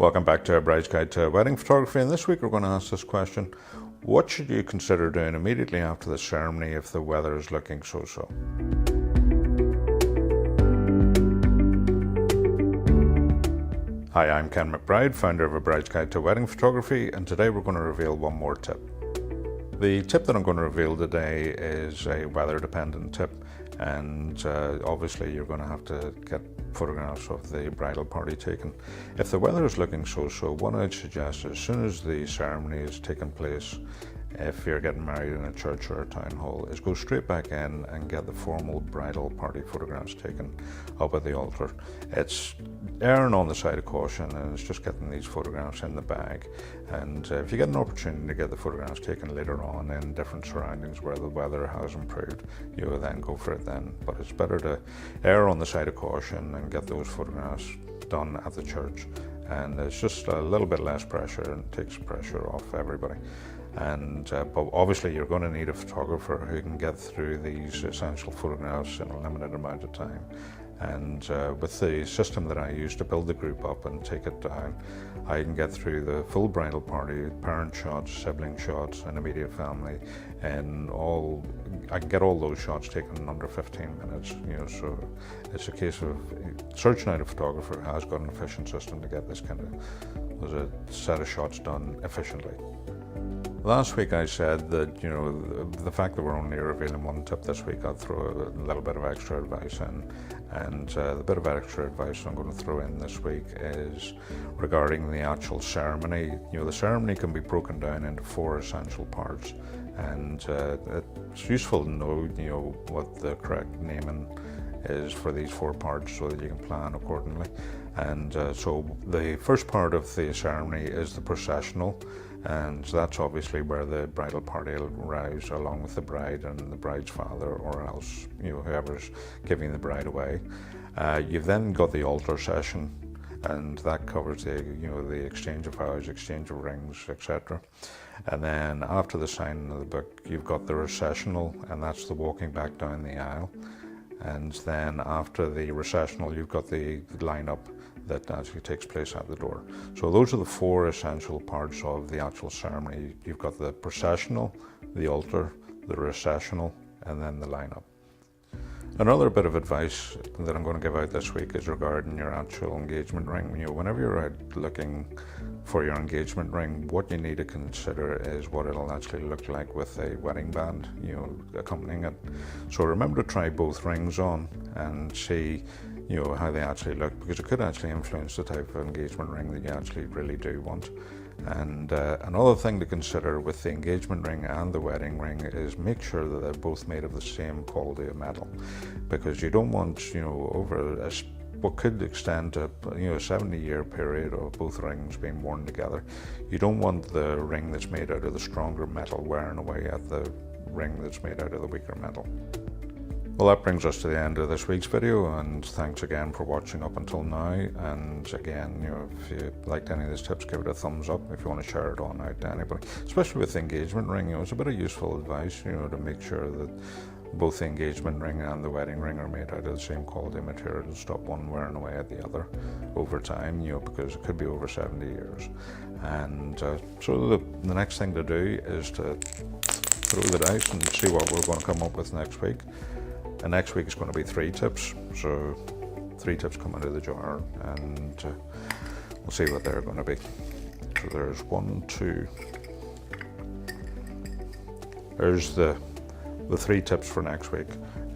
Welcome back to A Bride's Guide to Wedding Photography, and this week we're going to ask this question: what should you consider doing immediately after the ceremony if the weather is looking so-so? Hi, I'm Ken McBride, founder of A Bride's Guide to Wedding Photography, and today we're going to reveal one more tip. The tip that I'm going to reveal today is a weather-dependent tip, and obviously you're going to have to get photographs of the bridal party taken. If the weather is looking so-so, what I'd suggest is, as soon as the ceremony is taking place, if you're getting married in a church or a town hall, is go straight back in and get the formal bridal party photographs taken up at the altar. It's erring on the side of caution, and it's just getting these photographs in the bag. And if you get an opportunity to get the photographs taken later on in different surroundings where the weather has improved, you will then go for it then. But it's better to err on the side of caution and get those photographs done at the church. And it's just a little bit less pressure and takes pressure off everybody. And but obviously you're going to need a photographer who can get through these essential photographs in a limited amount of time. And with the system that I use to build the group up and take it down, I can get through the full bridal party, parent shots, sibling shots, and immediate family, and I can get all those shots taken in under 15 minutes. So it's a case of searching out a photographer who has got an efficient system to get this kind of a set of shots done efficiently. Last week I said that, the fact that we're only revealing one tip this week, I'll throw a little bit of extra advice in. And the bit of extra advice I'm going to throw in this week is regarding the actual ceremony. The ceremony can be broken down into 4 essential parts, and it's useful to know, what the correct naming is for these 4 parts so that you can plan accordingly. And so the first part of the ceremony is the processional, and that's obviously where the bridal party will arrive along with the bride and the bride's father, or else whoever's giving the bride away. You've then got the altar session, and that covers the exchange of vows, exchange of rings, etc. And then after the signing of the book, you've got the recessional, and that's the walking back down the aisle. And then after the recessional, you've got the lineup that actually takes place at the door. So those are the 4 essential parts of the actual ceremony. You've got the processional, the altar, the recessional, and then the lineup. Another bit of advice that I'm going to give out this week is regarding your actual engagement ring. Whenever you're out looking for your engagement ring, what you need to consider is what it'll actually look like with a wedding band, accompanying it. So remember to try both rings on and see how they actually look, because it could actually influence the type of engagement ring that you actually really do want. And another thing to consider with the engagement ring and the wedding ring is make sure that they're both made of the same quality of metal, because you don't want, over what could extend to a 70-year period of both rings being worn together. You don't want the ring that's made out of the stronger metal wearing away at the ring that's made out of the weaker metal. Well, that brings us to the end of this week's video, and thanks again for watching up until now. And again, if you liked any of these tips, give it a thumbs up. If you want to share it on out to anybody, especially with the engagement ring, it's a bit of useful advice, to make sure that both the engagement ring and the wedding ring are made out of the same quality material to stop one wearing away at the other over time, because it could be over 70 years. And so the next thing to do is to throw the dice and see what we're going to come up with next week. And next week is going to be 3 tips. So 3 tips come out of the jar, and we'll see what they're going to be. So there's 1, 2. There's the 3 tips for next week.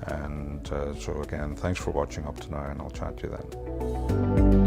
And so again, thanks for watching up to now, and I'll chat to you then.